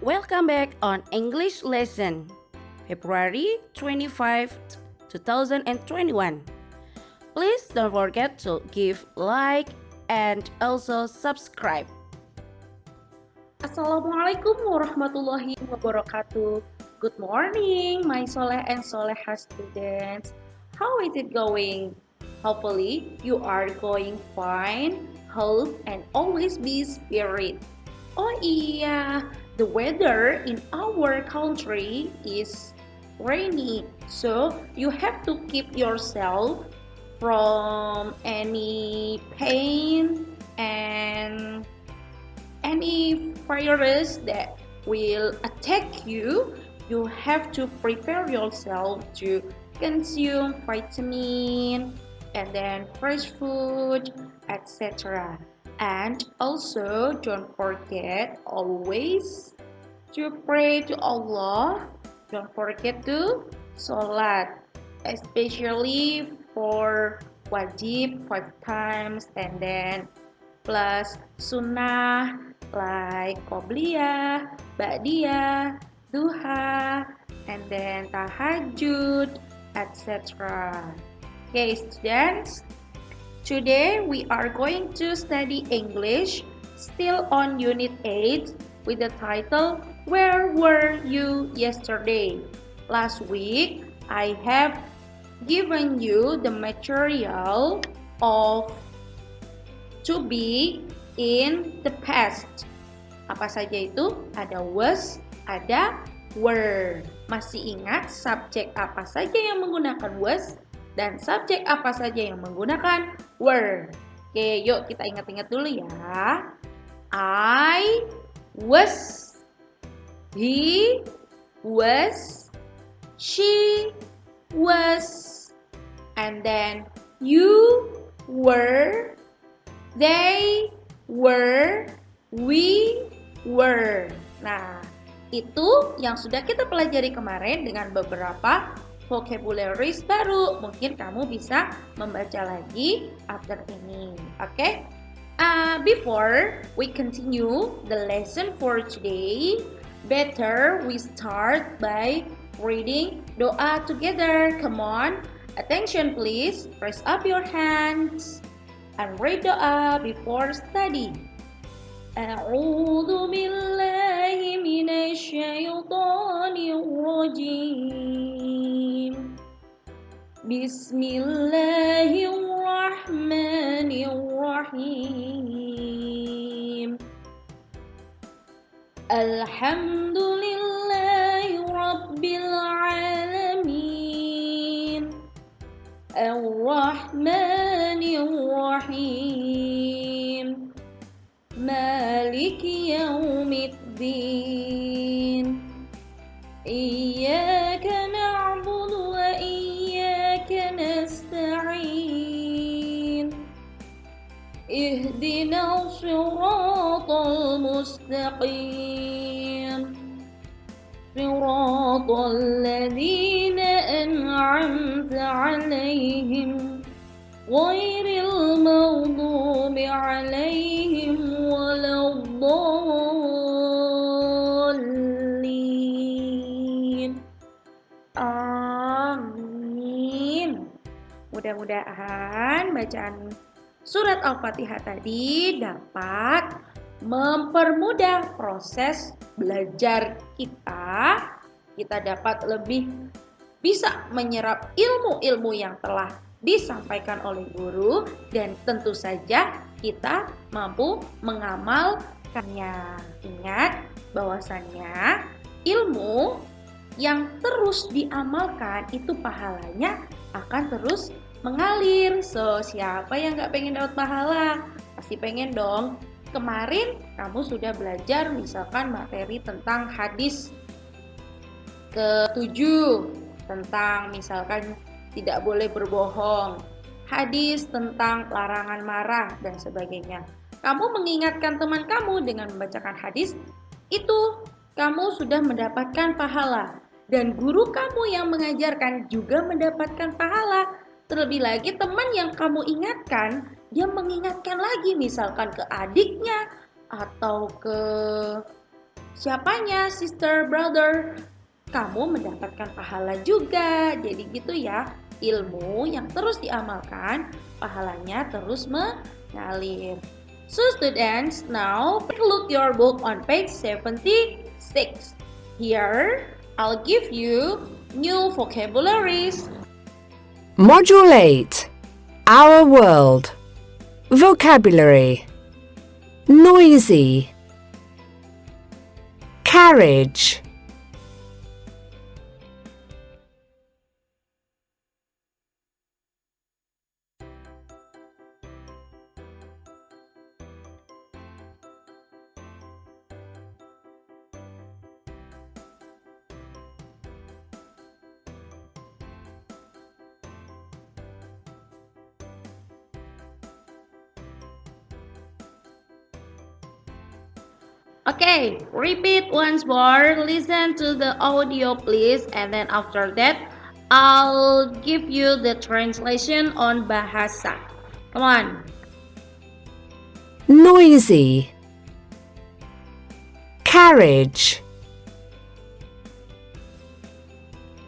Welcome back on English lesson, February 25th, 2021. Please don't forget to give like and also subscribe. Assalamualaikum warahmatullahi wabarakatuh. Good morning, my Soleh and Soleha students. How is it going? Hopefully, you are going fine, hope, and always be spirit. Oh iya, the weather in our country is rainy, so you have to keep yourself from any pain and any virus that will attack you. You have to prepare yourself to consume vitamin and then fresh food, etc. And also don't forget always to pray to Allah. Don't forget to salat, especially for wajib 5 times and then plus sunnah like qobliyah, ba'diyah, duha, and then tahajud, etc. Okay, students, today we are going to study English still on Unit 8 with the title Where Were You Yesterday? Last week, I have given you the material of to be in the past. Apa saja itu? Ada was, ada were. Masih ingat subjek apa saja yang menggunakan was dan subjek apa saja yang menggunakan were? Oke, yuk kita ingat-ingat dulu ya. I was, he was, she was, and then you were, they were, we were. Nah, itu yang sudah kita pelajari kemarin dengan beberapa vocabularies baru. Mungkin kamu bisa membaca lagi after ini. Oke? Before we continue the lesson for today, better we start by reading doa together. Come on. Attention please. Raise up your hands and read doa before study. A'udzu billahi minasyaitonir rajim. Bismillahirrahmanirrahim. Alhamdulillahi rabbil alamin. Ar-Rahmanir-Rahim. Maliki yaumiddin. Iyyaka na'budu wa iyyaka nasta'in. Ihdinas siratal mustaqim. Siratal ladzina an'amta 'alaihim ghairil maghdubi 'alaihim waladdallin. Amin. Mudah-mudahan bacaan surat Al-Fatihah tadi dapat mempermudah proses belajar kita. Kita dapat lebih bisa menyerap ilmu-ilmu yang telah disampaikan oleh guru dan tentu saja kita mampu mengamalkannya. Ingat bahwasannya ilmu yang terus diamalkan itu pahalanya akan terus mengalir. So, siapa yang gak pengen dapat pahala? Pasti pengen dong. Kemarin kamu sudah belajar misalkan materi tentang hadis ke-7, tentang misalkan tidak boleh berbohong, hadis tentang larangan marah dan sebagainya. Kamu mengingatkan teman kamu dengan membacakan hadis, itu kamu sudah mendapatkan pahala. Dan guru kamu yang mengajarkan juga mendapatkan pahala. Terlebih lagi teman yang kamu ingatkan, dia mengingatkan lagi misalkan ke adiknya atau ke Siapanya, sister, brother? Kamu mendapatkan pahala juga. Jadi gitu ya, ilmu yang terus diamalkan, pahalanya terus mengalir. So students, now take a look your book on page 76. Here, I'll give you new vocabularies. Module 8. Our world. Vocabulary. Noisy. Carriage. Okay, repeat once more. Listen to the audio, please. And then after that, I'll give you the translation on bahasa. Come on. Noisy. Carriage.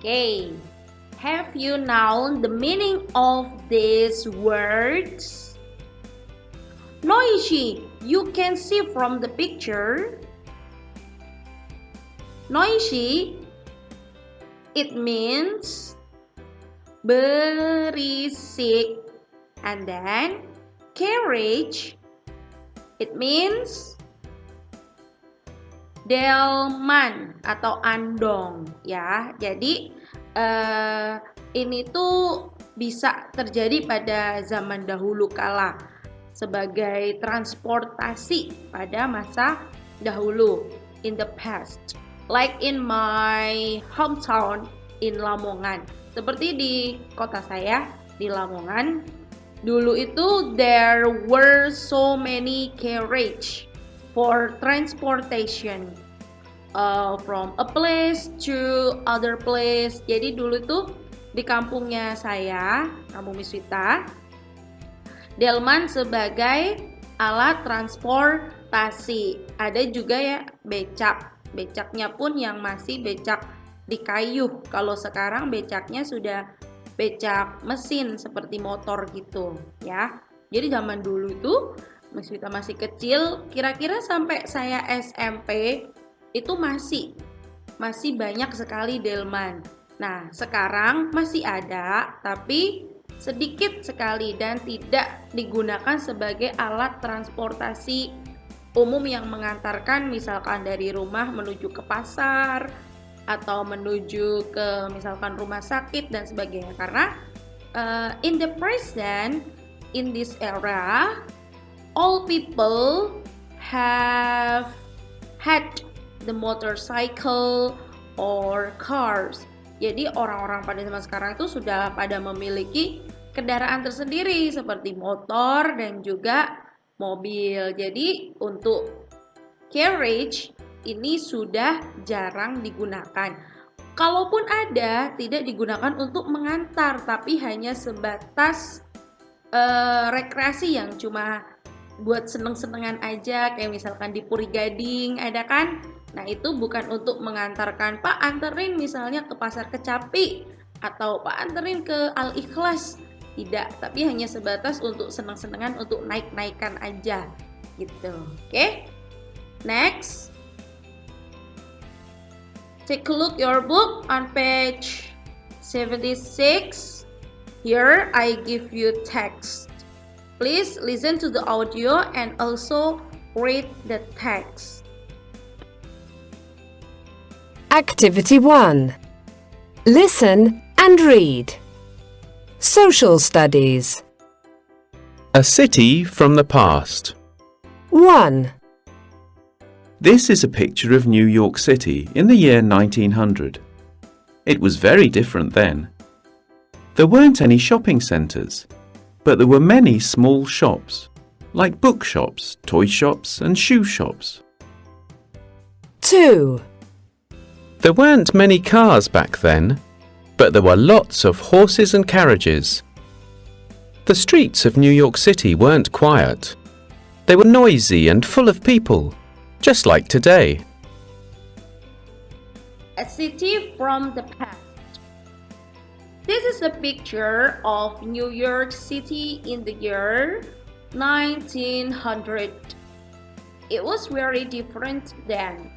Okay. Have you known the meaning of these words? Noisy, you can see from the picture. Noisy, it means berisik. And then carriage, it means delman atau andong ya. Jadi ini tuh bisa terjadi pada zaman dahulu kala sebagai transportasi pada masa dahulu, in the past, like in my hometown in Lamongan. Seperti di kota saya di Lamongan, dulu itu there were so many carriage for transportation from a place to other place. Jadi dulu tuh di kampungnya saya, kampung Miswita, delman sebagai alat transportasi. Ada juga ya becak. Becaknya pun yang masih becak di kayu. Kalau sekarang becaknya sudah becak mesin seperti motor gitu ya. Jadi zaman dulu itu Miswita masih kecil, kira-kira sampai saya SMP itu masih banyak sekali delman. Nah, sekarang masih ada tapi sedikit sekali dan tidak digunakan sebagai alat transportasi umum yang mengantarkan misalkan dari rumah menuju ke pasar atau menuju ke misalkan rumah sakit dan sebagainya. Karena in the present, in this era, all people have had the motorcycle or cars. Jadi orang-orang pada zaman sekarang itu sudah pada memiliki kendaraan tersendiri seperti motor dan juga mobil. Jadi untuk carriage ini sudah jarang digunakan. Kalaupun ada, tidak digunakan untuk mengantar, tapi hanya sebatas rekreasi yang cuma buat seneng-senengan aja, kayak misalkan di Puri Gading ada kan? Nah itu bukan untuk mengantarkan, Pak anterin misalnya ke Pasar Kecapi atau Pak anterin ke Al-Ikhlas. Tidak, tapi hanya sebatas untuk senang-senangan, untuk naik-naikan aja gitu. Oke? Next. Take a look your book on page 76. Here I give you text. Please listen to the audio and also read the text. Activity 1. Listen and read. Social Studies. A city from the past. 1. This is a picture of New York City in the year 1900. It was very different then. There weren't any shopping centres, but there were many small shops, like bookshops, toy shops and shoe shops. 2. There weren't many cars back then, but there were lots of horses and carriages. The streets of New York City weren't quiet. They were noisy and full of people, just like today. a city from the past. This is a picture of New York City in the year 1900. It was very different then.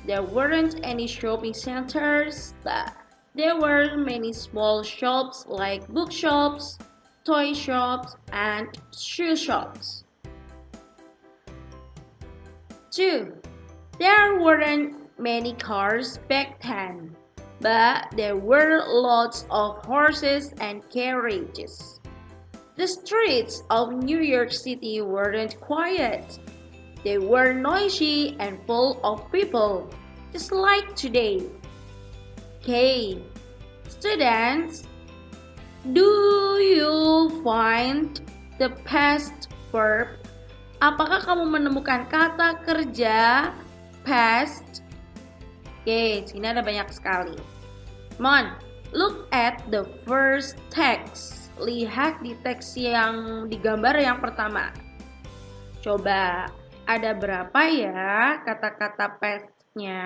There weren't any shopping centers, but there were many small shops like bookshops, toy shops, and shoe shops. 2. There weren't many cars back then, but there were lots of horses and carriages. The streets of New York City weren't quiet. They were noisy and full of people, just like today. Okay, students, do you find the past verb? Apakah kamu menemukan kata kerja past? Oke, sini ada banyak sekali. Come on, look at the first text. Lihat di teks yang digambar yang pertama. Coba, ada berapa ya kata-kata past-nya?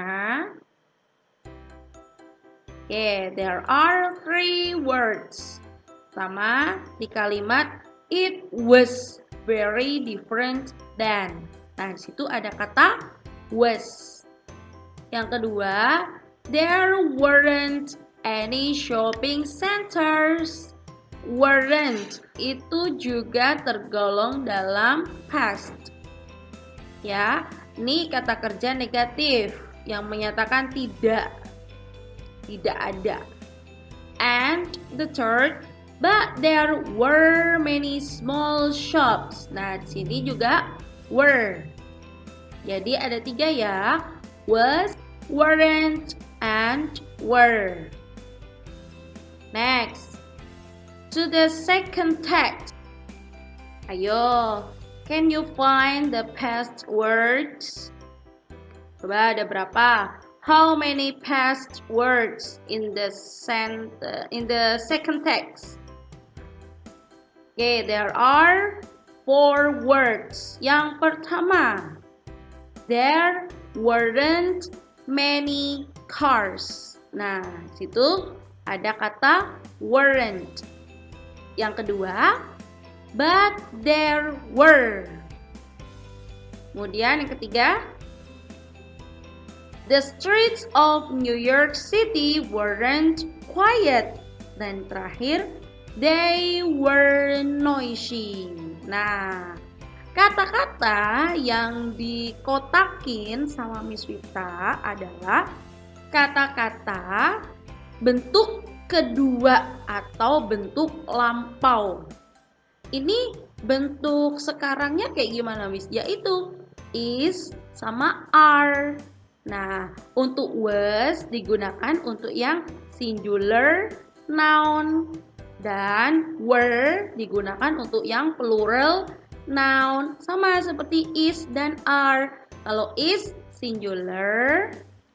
Oke, there are 3 words. Pertama, di kalimat it was very different than. Nah, di situ ada kata was. Yang kedua, there weren't any shopping centers. Weren't itu juga tergolong dalam past. Ya, ini kata kerja negatif yang menyatakan tidak ada. And the third, but there were many small shops. Nah, di sini juga were. Jadi ada 3 ya. Was, weren't, and were. Next, to the second text. Ayo, can you find the past words? Coba ada berapa? How many past words in the second text? Okay, there are 4 words. Yang pertama, there weren't many cars. Nah, situ ada kata weren't. Yang kedua, but there were. Kemudian yang ketiga, the streets of New York City weren't quiet. Dan terakhir, they were noisy. Nah, kata-kata yang dikotakin sama Miss Wita adalah kata-kata bentuk kedua atau bentuk lampau. Ini bentuk sekarangnya kayak gimana, Miss? Yaitu is sama are. Nah, untuk was digunakan untuk yang singular noun dan were digunakan untuk yang plural noun. Sama seperti is dan are. Kalau is singular,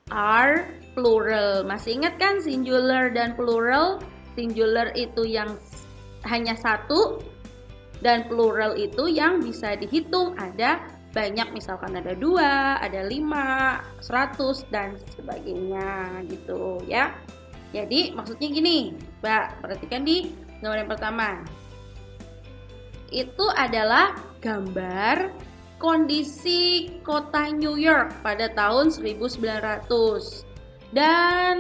are plural. Masih ingat kan singular dan plural? Singular itu yang hanya satu dan plural itu yang bisa dihitung ada banyak, misalkan ada 2, ada 5, 100 dan sebagainya gitu ya. Jadi maksudnya gini, Mbak, perhatikan di gambar yang pertama. Itu adalah gambar kondisi kota New York pada tahun 1900 dan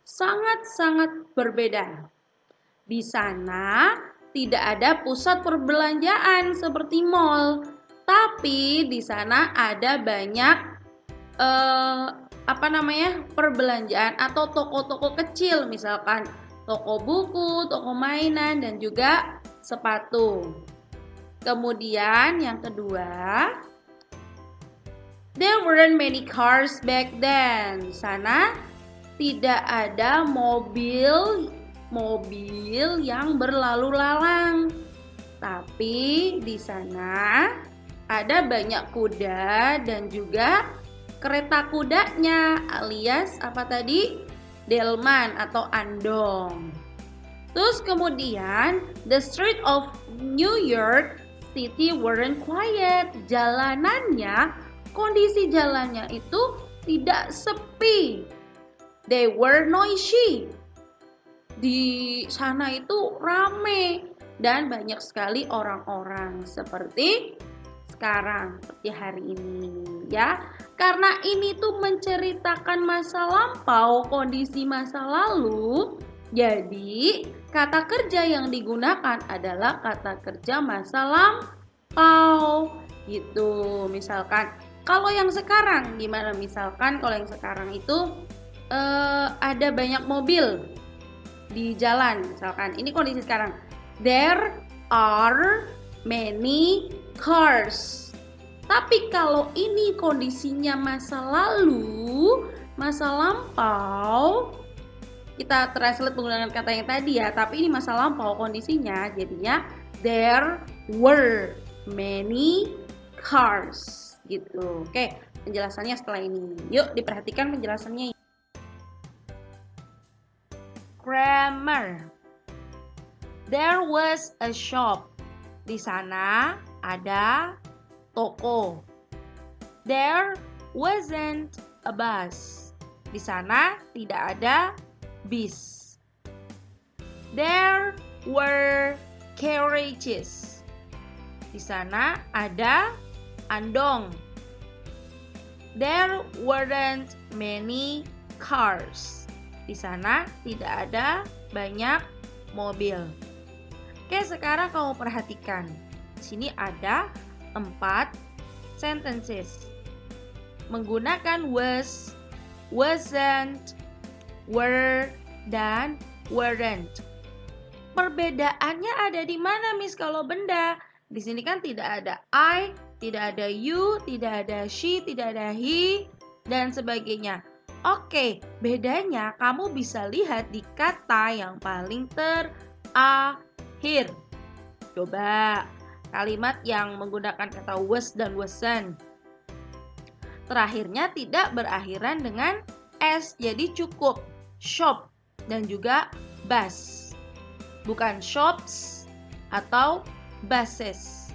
sangat-sangat berbeda. Di sana tidak ada pusat perbelanjaan seperti mall, tapi di sana ada banyak perbelanjaan atau toko-toko kecil, misalkan toko buku, toko mainan, dan juga sepatu. Kemudian yang kedua, there weren't many cars back then. Di sana tidak ada mobil yang berlalu lalang. Tapi di sana ada banyak kuda dan juga kereta kudanya, alias apa tadi? Delman atau andong. Terus kemudian the street of New York City weren't quiet. Jalanannya, kondisi jalannya itu tidak sepi. They were noisy. Di sana itu rame dan banyak sekali orang-orang seperti sekarang, seperti hari ini ya. Karena ini tuh menceritakan masa lampau, kondisi masa lalu. Jadi, kata kerja yang digunakan adalah kata kerja masa lampau. Gitu. Misalkan kalau yang sekarang gimana? Misalkan kalau yang sekarang itu ada banyak mobil di jalan, misalkan ini kondisi sekarang. There are many cars. Tapi kalau ini kondisinya masa lalu, masa lampau, kita translate menggunakan kata yang tadi ya, tapi ini masa lampau kondisinya, jadinya there were many cars gitu. Oke, penjelasannya setelah ini. Yuk diperhatikan penjelasannya. Grammar. There was a shop. Di sana ada toko. There wasn't a bus. Di sana tidak ada bis. There were carriages. Di sana ada andong. There weren't many cars. Di sana tidak ada banyak mobil. Oke, sekarang kamu perhatikan. Di sini ada 4 sentences. Menggunakan was, wasn't, were, dan weren't. Perbedaannya ada di mana, Miss, kalau benda? Di sini kan tidak ada I, tidak ada you, tidak ada she, tidak ada he, dan sebagainya. Oke, bedanya kamu bisa lihat di kata yang paling terakhir. Coba kalimat yang menggunakan kata was dan wasn't. Terakhirnya tidak berakhiran dengan s, jadi cukup shop dan juga bus. Bukan shops atau buses.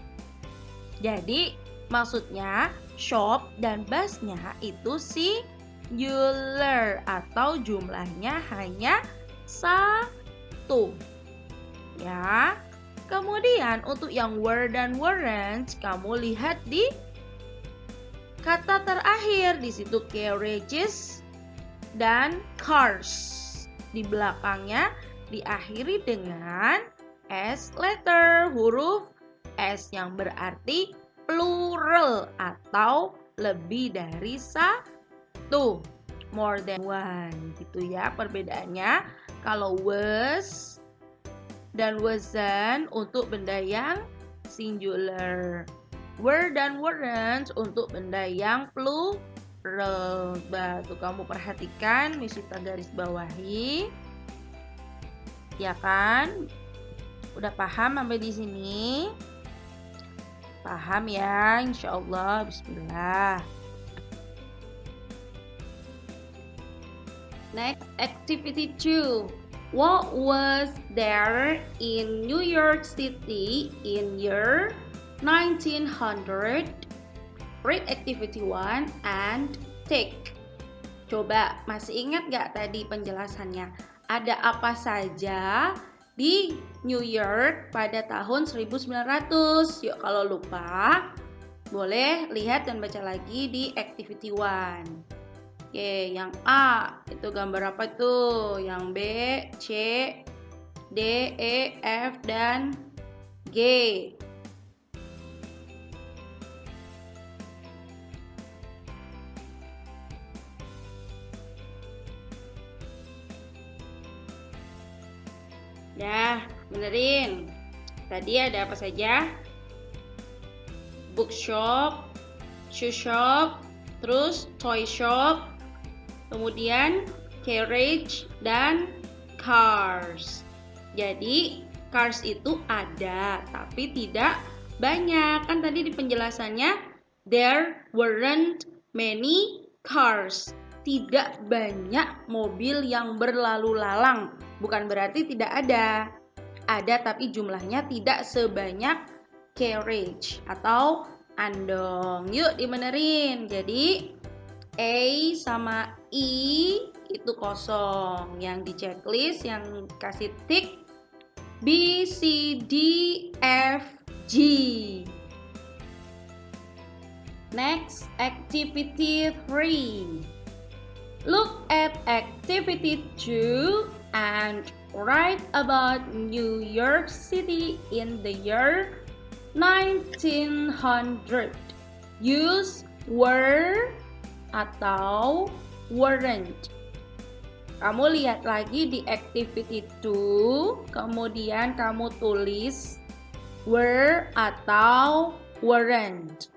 Jadi maksudnya shop dan busnya itu singular atau jumlahnya hanya 1. Ya. Kemudian untuk yang were dan weren't, kamu lihat di kata terakhir. Di situ carriages dan cars. Di belakangnya diakhiri dengan S letter, huruf S yang berarti plural atau lebih dari 1. More than one gitu ya perbedaannya. Kalau was dan wasn't untuk benda yang singular. Were dan weren't untuk benda yang plural. Tuh kamu perhatikan, Miss Sita garis bawahi. Ya kan? Udah paham sampai di sini? Paham ya, insya Allah. Bismillah. Next, activity 2. What was there in New York City in year 1900? Read activity 1 and tick. Coba, masih ingat gak tadi penjelasannya? Ada apa saja di New York pada tahun 1900? Yuk, kalau lupa, boleh lihat dan baca lagi di activity 1. Oke, yang A itu gambar apa tuh? Yang B, C, D, E, F, dan G. Dah, benerin. Tadi ada apa saja? Bookshop, shoe shop, terus toy shop, kemudian carriage dan cars. Jadi cars itu ada tapi tidak banyak. Kan tadi di penjelasannya there weren't many cars. Tidak banyak mobil yang berlalu lalang. Bukan berarti tidak ada. Ada tapi jumlahnya tidak sebanyak carriage atau andong. Yuk dibenerin. Jadi A sama I itu kosong. Yang di checklist yang kasih tick B, C, D, F, G. Next, activity 3. Look at activity 2 and write about New York City in the year 1900. Use were atau weren't. Kamu lihat lagi di activity 2, kemudian kamu tulis were atau weren't.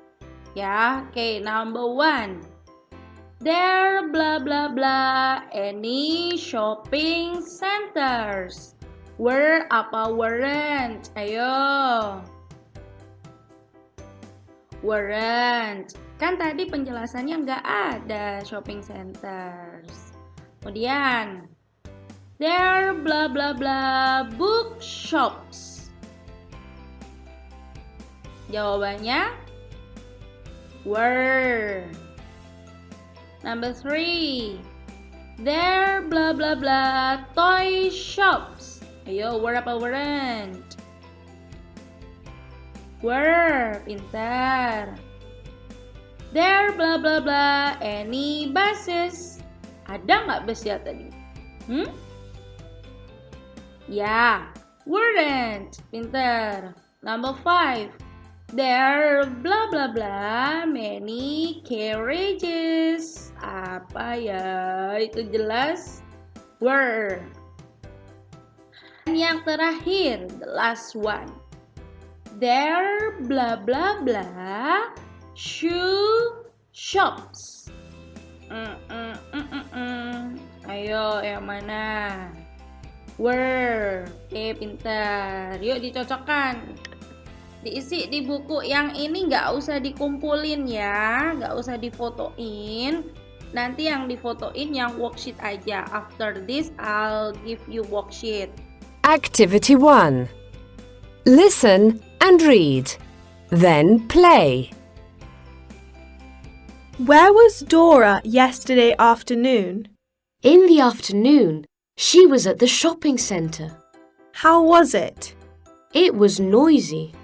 Ya, oke, number 1. There blah blah blah any shopping centers. Were apa weren't? Ayo. Weren't. Kan tadi penjelasannya nggak ada shopping centers. Kemudian there blah blah blah bookshops. Jawabannya were. Number 3. There blah blah blah toy shops. Ayo, were apa weren't? Were, pintar. There blah blah blah any buses. Ada nggak bus ya tadi? Ya, weren't, pintar. Number 5. There blah blah blah many carriages. Apa ya? Itu jelas were. Dan yang terakhir, the last one. There blah blah blah shoe shops. Ayo, yang mana? Were. Oke, pintar. Yuk dicocokkan. Diisi di buku yang ini, nggak usah dikumpulin ya, nggak usah difotoin. Nanti yang difotoin yang worksheet aja. After this, I'll give you worksheet. Activity 1. Listen and read. Then play. Where was Dora yesterday afternoon? In the afternoon, she was at the shopping centre. How was it? It was noisy.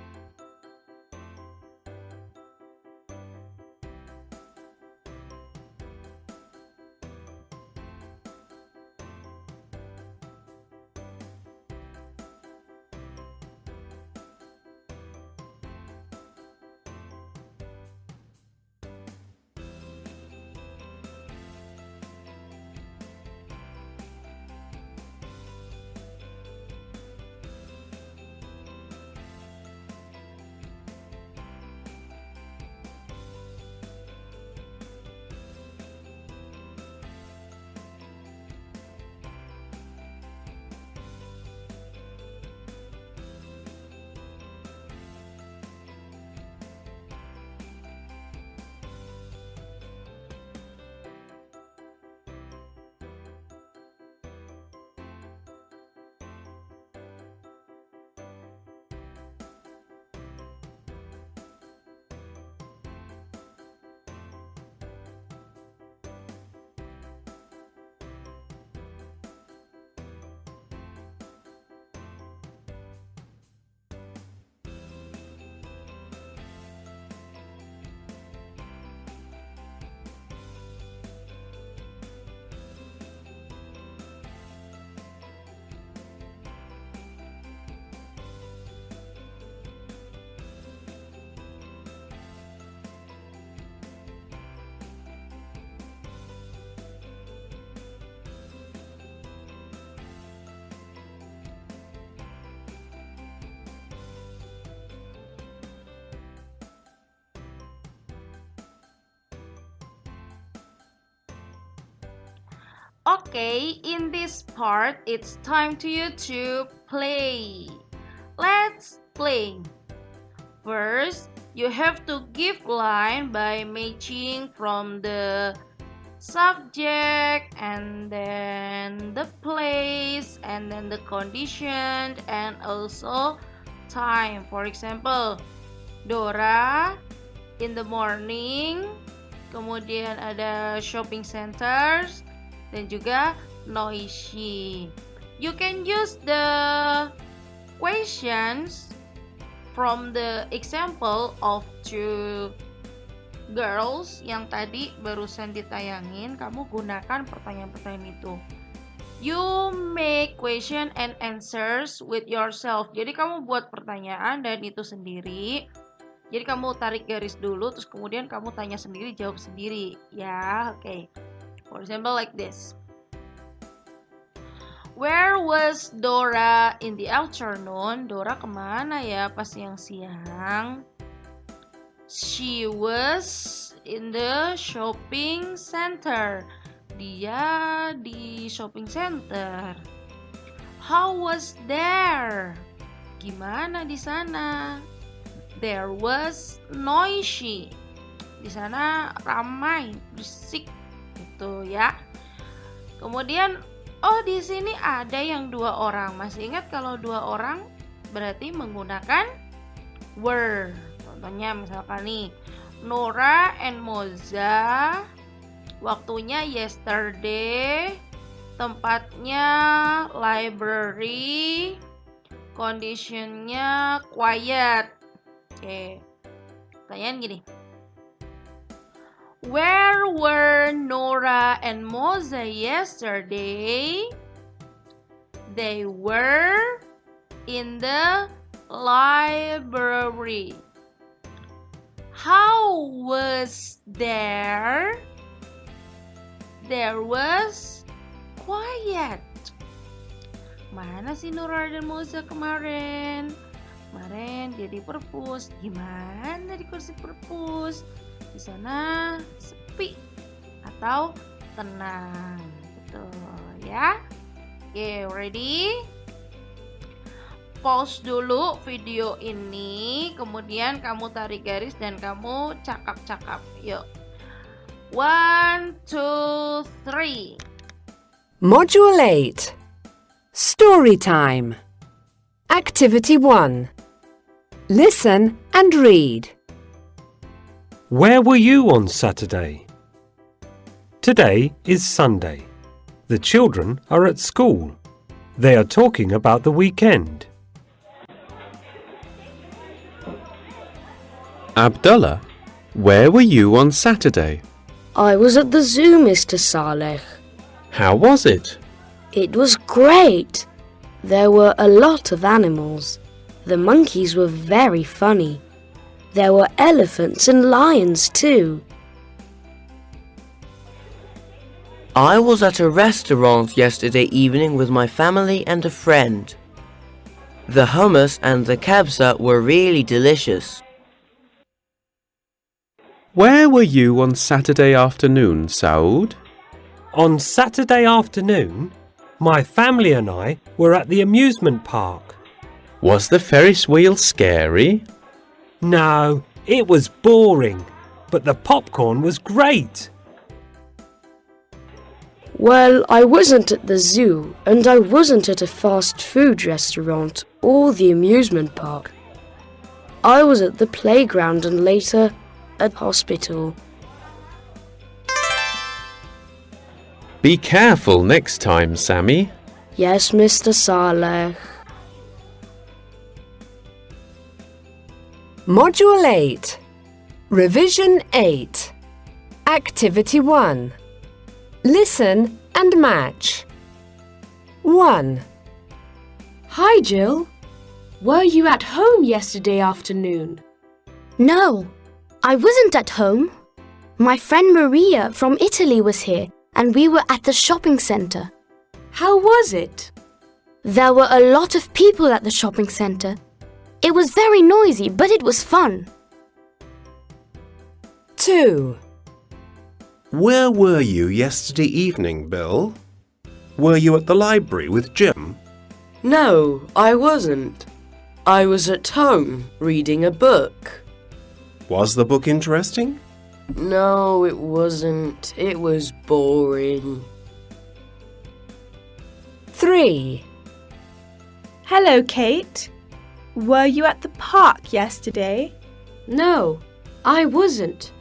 Okay, in this part, it's time to you to play. Let's play. First, you have to give line by matching from the subject and then the place and then the condition and also time. For example, Dora in the morning, kemudian ada shopping centers, dan juga noisy. You can use the questions from the example of two girls yang tadi barusan ditayangin. Kamu gunakan pertanyaan-pertanyaan itu. You make question and answers with yourself. Jadi kamu buat pertanyaan dan itu sendiri. Jadi kamu tarik garis dulu, terus kemudian kamu tanya sendiri, jawab sendiri. Ya, oke. For example like this. Where was Dora in the afternoon? Dora kemana ya pas siang-siang? She was in the shopping center. Dia di shopping center. How was there? Gimana di sana? There was noisy. Di sana ramai, berisik gitu ya. Kemudian di sini ada yang 2 orang. Masih ingat kalau 2 orang berarti menggunakan were. Contohnya misalkan nih, Nora and Moza. Waktunya yesterday, tempatnya library, conditionnya quiet. Oke, pertanyaan gini. Where were Nora and Moza yesterday? They were in the library. How was there? There was quiet. Mana sih Nora dan Moza kemarin? Kemarin dia di perpus. Gimana di kursi perpus? Di sana sepi atau tenang. Gitu ya. Oke, ready? Pause dulu video ini, kemudian kamu tarik garis dan kamu cakap-cakap. Yuk. 1, 2, 3. Module 8. Story time. Activity 1. Listen and read. Where were you on Saturday? Today is Sunday. The children are at school. They are talking about the weekend. Abdullah, where were you on Saturday? I was at the zoo, Mr. Saleh. How was it? It was great. There were a lot of animals. The monkeys were very funny. There were elephants and lions too. I was at a restaurant yesterday evening with my family and a friend. The hummus and the kabsa were really delicious. Where were you on Saturday afternoon, Saud? On Saturday afternoon, my family and I were at the amusement park. Was the Ferris wheel scary? No, it was boring, but the popcorn was great. Well, I wasn't at the zoo, and I wasn't at a fast food restaurant or the amusement park. I was at the playground and later at hospital. Be careful next time, Sammy. Yes, Mr. Saleh. Module 8. Revision 8. Activity 1. Listen and match. 1. Hi, Jill. Were you at home yesterday afternoon? No, I wasn't at home. My friend Maria from Italy was here and we were at the shopping centre. How was it? There were a lot of people at the shopping centre. It was very noisy, but it was fun. 2. Where were you yesterday evening, Bill? Were you at the library with Jim? No, I wasn't. I was at home reading a book. Was the book interesting? No, it wasn't. It was boring. 3. Hello, Kate. Were you at the park yesterday? No, I wasn't.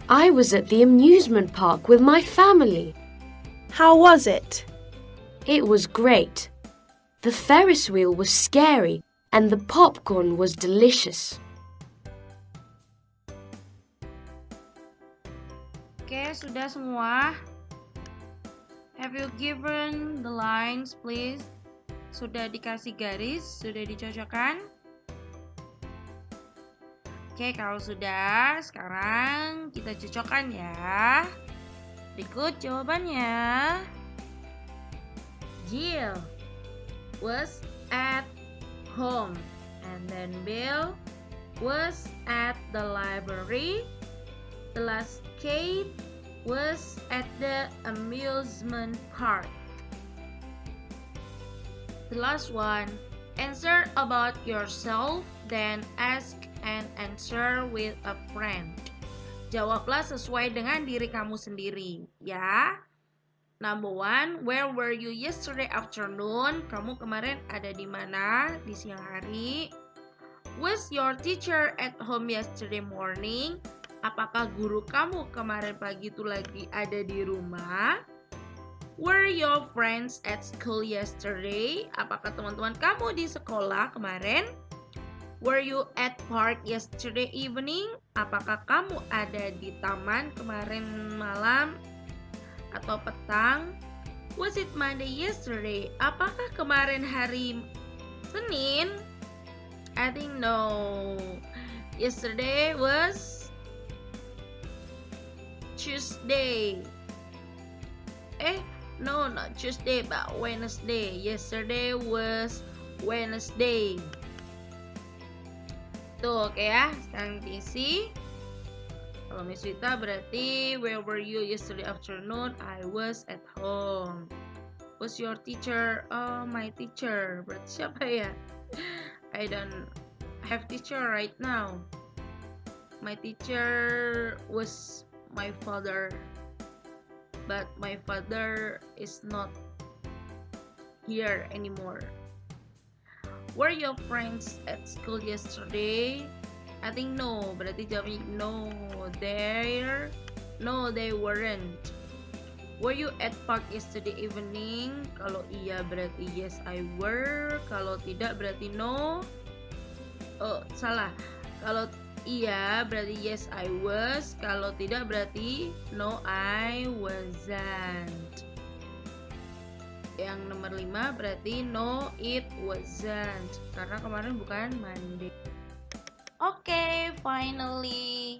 I was at the amusement park with my family. How was it? It was great. The Ferris wheel was scary and the popcorn was delicious. Oke, sudah semua? Have you given the lines, please? Sudah dikasih garis? Sudah dicocokkan? Oke, kalau sudah, sekarang kita cocokkan ya. Berikut jawabannya. Jill was at home, and then Bill was at the library. The last Kate was at the amusement park. The last one, answer about yourself, then ask and answer with a friend. Jawablah sesuai dengan diri kamu sendiri, ya. Number 1, where were you yesterday afternoon? Kamu kemarin ada di mana di siang hari? Was your teacher at home yesterday morning? Apakah guru kamu kemarin pagi itu lagi ada di rumah? Were your friends at school yesterday? Apakah teman-teman kamu di sekolah kemarin? Were you at park yesterday evening? Apakah kamu ada di taman kemarin malam atau petang? Was it Monday yesterday? Apakah kemarin hari Senin? I think no. Yesterday was Tuesday. No, not Tuesday, but Wednesday. Yesterday was Wednesday. Tuh, oke ya. Sekarang diisi. Kalau Miss Wita berarti where were you yesterday afternoon? I was at home. Was your teacher? Oh, my teacher. Berarti siapa ya? I don't have teacher right now. My teacher was my father. But my father is not here anymore. Were your friends at school yesterday? I think no. Berarti jawabnya no. No, they weren't. Were you at park yesterday evening? Kalau iya berarti yes, I were. Kalau tidak berarti no. Oh, salah. Kalau iya berarti yes, I was. Kalau tidak berarti no, I wasn't. Yang nomor 5 berarti no, it wasn't. Karena kemarin bukan Monday. Oke, finally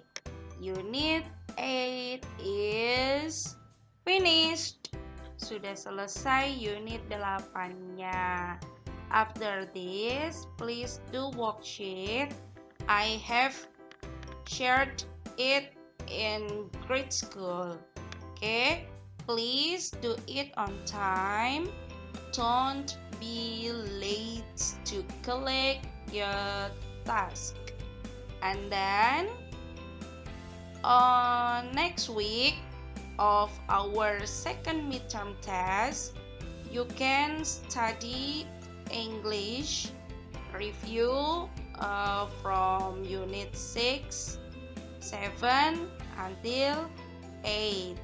Unit 8 is finished. Sudah selesai Unit 8-nya. After this, please do worksheet. I have shared it in grade school. Okay, please do it on time. Don't be late to collect your task. And then on next week of our second midterm test, you can study English review from Unit 6, 7 until 8.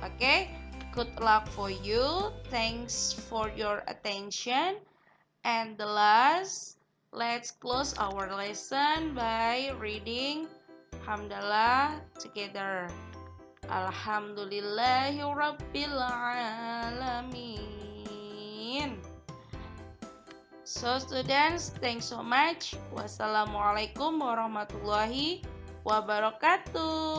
Okay, good luck for you. Thanks for your attention. And the last, let's close our lesson by reading Hamdalah together. Alhamdulillahirabbil alamin. So students, thanks so much. Wassalamualaikum warahmatullahi wabarakatuh.